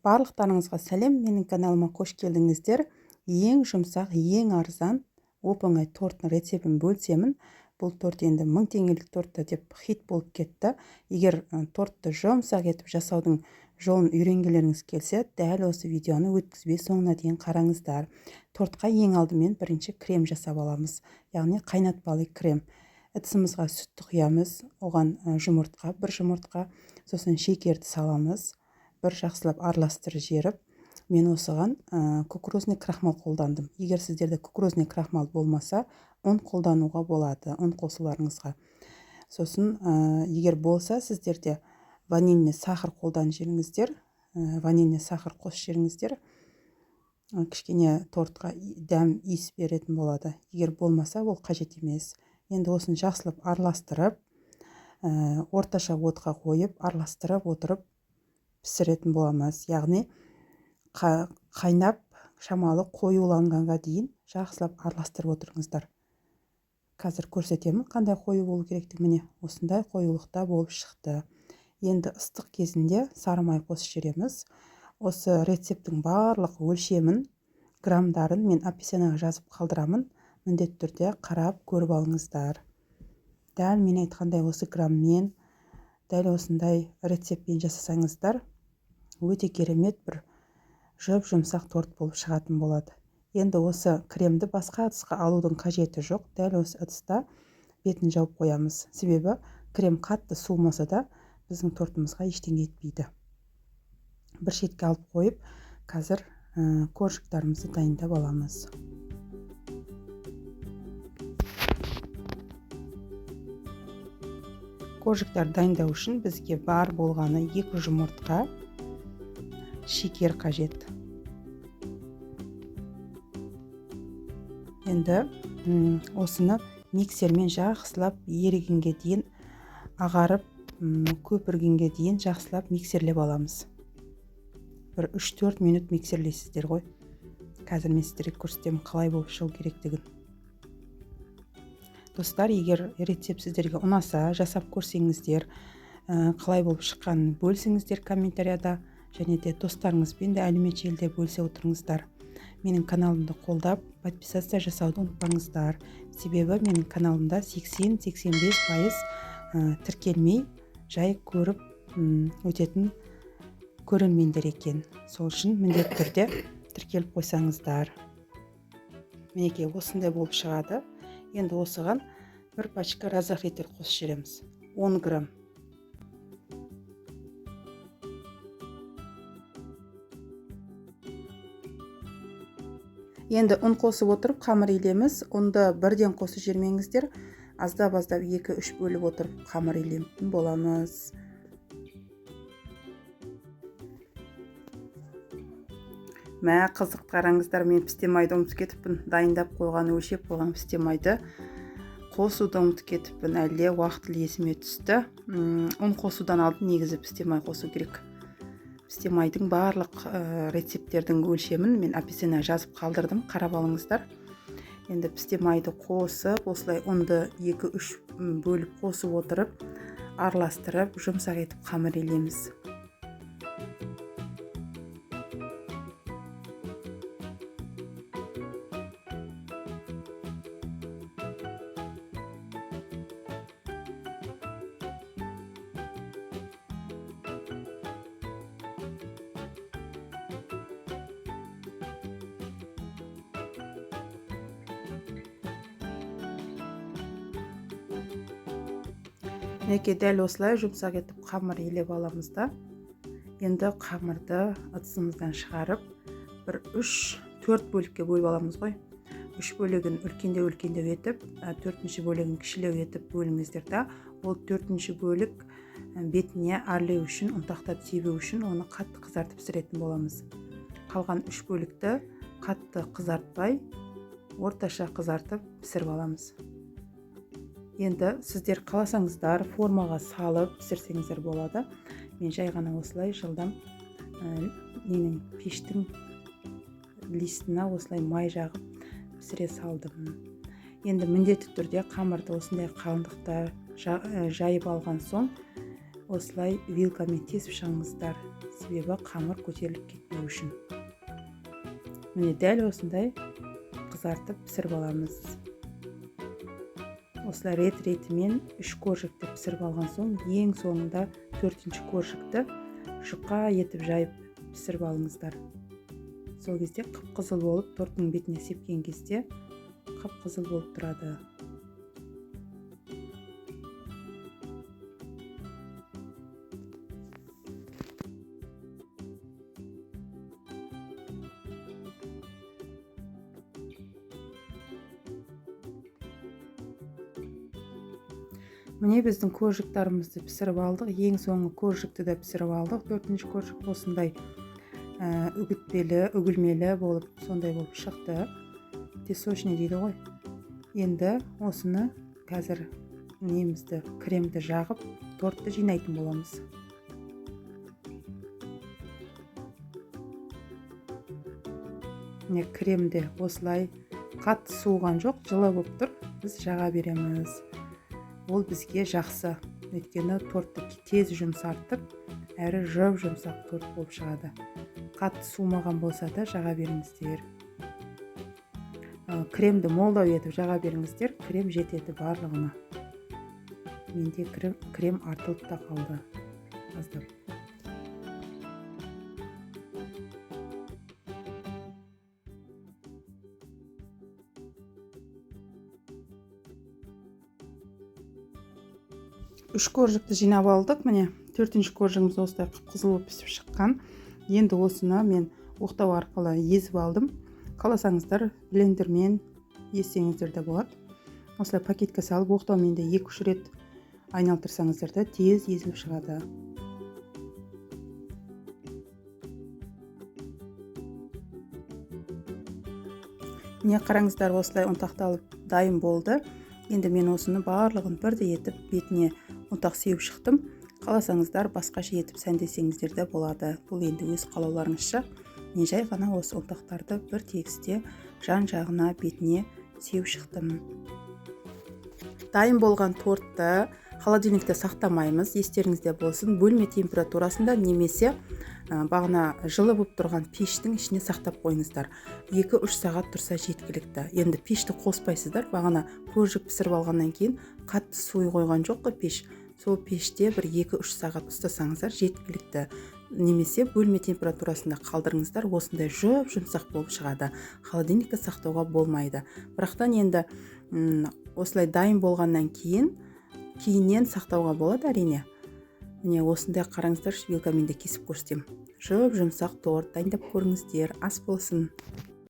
Барлықтарыңызға сәлем, менің каналыма қош келдіңіздер. Ең жұмсақ, ең арзан оп-оңай торттың рецептін бөлсемін. Бұл торт енді 1000 теңгелік тортты деп хит болып кетті. Егер тортты жұмсақ етіп жасаудың жолын үйренгілеріңіз келсе, дәл осы видеоны өткізбей соңына дейін қараңыздар. Тортқа ең алдымен бірінші крем жасап аламыз, яғни қайнатпалы крем. Ыдысымызға сүтті құямыз, оған жұмыртқа, бір жұмыртқа, сосын шекерді саламыз. Бір жақсылап араластырып жеріп, мен осыған кукурузный крахмал қолдандым. Егер сіздерде кукурузный крахмал болмаса, ұн қолдануға болады, ұн қосуларыңызға. Сосын егер болса, сіздерде ванильный сахар қолданып жіберіңіздер, ванильный сахар қосып жіберіңіздер, кішкене тортқа дәм иіс беретін болады. Егер болмаса, ол қажет емес. Енді осыны жақсылап араластырып, орташа отқа қойып, араластырып отырып пісіретін боламыз. Яғни қайнап шамалы қоюланғанға дейін жақсылап араластырып отырыңыздар. Қазір көрсетемін қандай қою болу керектігін. Міне осындай қоюлықта болып шықты. Енді ыстық кезінде сары май қосып жібереміз. Осы рецептің барлық өлшемін, грамдарын мен описаниеға жазып қалдырамын. Міндетті түрде қарап көріп алыңыздар. Дәл мен айтқандай осы граммен, дәл осындай рецептпен жасасаңыздар, өте керемет бір жұмсақ торт болып шығатын болады. Енді осы кремді басқа ыдысқа алудың қажеті жоқ. Дәл осы ыдыста бетін жауып қоямыз. Себебі крем қатты суымаса да біздің тортымызға ештеңе етпейді. Бір шетке алып қойып, қазір коржықтарымызды дайындап аламыз. Коржықтар дайындау үшін бізге бар болғаны 2 жұмыртқа, шекер қажет. Енді осыны миксермен жақсылап ерігенге дейін, ағарып, көпіргенге дейін жақсылап миксерлеп аламыз. Бір 3-4 минут миксерлейсіздер ғой. Қазір мен сіздерге көрсетемін қалай болып шығу керектігін. Достар, егер рецепт сіздерге ұнаса, жасап көрсеңіздер, қалай болып шыққанын бөлсеңіздер комментарияда, және де достарыңызбен де әлеуметтік желіде бөлісе отырыңыздар. Менің каналымды қолдап, подписация жасауды ұмытпаңыздар. Себебі менің каналымда 80-85% тіркелмей, жай көріп өтетін көрермендер екен. Сол үшін міндетті түрде тіркеліп қойсаңыздар. Мінекей осындай болып шығады. Енді осыған бір пачка разахитер қосып жібереміз. 10 грамм. Енді ұн қосып отырып қамыр илеміз. Ұнды бірден қосып жібермеңіздер. Аздап-аздап 2-3 бөліп отырып қамыр илемейтін боламыз. Мә, қызық, қараңыздар, мен пістемайды ұмытып кетіппін. Дайындап қойған, өлшеп қойған пістемайды қосуды ұмытып кетіппін. Әлде уақытлы есіме түсті. Ұн қосудан алдын негізі пістемай қосу керек. Пістемайдың барлық рецепттердің өлшемін мен описаниеға жазып қалдырдым, қарап алыңыздар. Енді пістемайды қосып, осылай ұнды 2-3 бөліп қосып отырып, араластырып, жұмсақ етіп қамыр илеміз. Мінекей дәл осылай жұмсақ етіп қамыр илеп аламыз да. Енді қамырды ыдысымыздан шығарып, бір 3-4 бөлікке бөліп аламыз ғой. 3 бөлігін үлкендеу етіп, 4-ші бөлігін кішілеу етіп бөліңіздер да. Ол 4-ші бөлік бетіне әрлеу үшін, ұнтақтап себу үшін оны қатты қызартып пісіретін боламыз. Қалған 3 бөлікті қатты қызартпай, орташа қызартып пісіріп аламыз. Енді сіздер қаласаңыздар формаға салып пісірсеңіздер болады. Мен жай ғана осылай жылдам пештің листіне осылай май жағып пісіре салдым. Енді міндетті түрде қамырды осындай қалыңдықта жайып алған соң, осылай вилкамен тесіп шығыңыздар. себебі қамыр көтеріліп кетпеу үшін. Міне дәл осындай қызартып пісіріп аламыз. Осылай рет-ретімен 3 коржикті пісіріп алған соң, ең соңында 4-ші коржикті жұқа етіп жайып пісіріп алыңыздар. Сол кезде қып-қызыл болып, торттың бетіне сепкен кезде қып-қызыл болып тұрады. Міне біздің коржиктарымызды пісіріп алдық. Ең соңғы коржикті де пісіріп алдық. 4-ші коржик осындай үгілмелі болып, сондай болып шықты. Песочный дейді ғой. Енді осыны қазір кремді жағып, тортты жинайтын боламыз. Міне кремді осылай қатты суыған жоқ, жылы болып тұр. Біз жаға береміз. Ол бізге жақсы, өйткені тортты тез жұмсартып, әрі жұмсақ торт болып шығады. Қатты суымаған болса да жаға беріңіздер. Кремді молдау етіп жаға беріңіздер, крем жетеді барлығына. Менде крем артылып та қалды. Аздап. Үш коржикті жинап алдық. Міне 4-ші коржигіміз осылай қып-қызыл болып пісіп шыққан. Енді осыны мен оқтау арқылы езіп алдым. Қаласаңыздар блендермен ессеңіздер де болады. Осылай пакетке салып, оқтаумен де 2-3 рет айналдырсаңыздар да тез езіліп шығады. Міне қараңыздар, осылай ұнтақталып дайын болды. Енді мен осыны барлығын бірдей етіп бетіне ұнтақ сеуіп шықтым. Қаласаңыздар басқаша етіп сәндесеңіздер де болады. Бұл енді өз қалауларыңызша. Мен жай ғана осы ұнтақтарды бір тегісте жан-жағына бетіне сеуіп шықтым. Дайын болған тортты холодильникте сақтамаймыз. Естеріңізде болсын, бөлме температурасында немесе бағана жылы болып тұрған пештің ішіне сақтап қойыңыздар. 2-3 сағат тұрса жеткілікті. Енді пешті қоспайсыздар. Бағана коржик пісіріп алғаннан кейін қатты суы қойған жоқ қой пеш. Сол пеште бір 2-3 сағат ұстасаңыздар жеткілікті. Немесе бөлме температурасында қалдырыңыздар. Осындай жұмсақ болып шығады. Холодильникте сақтауға болмайды. Бірақтан енді осылай дайын болғаннан кейіннен сақтауға болады әрине. Міне осындай қараңыздар, вилкамен де кесіп көрсетем. Жұмсақ торт дайындап көріңіздер, ас болсын.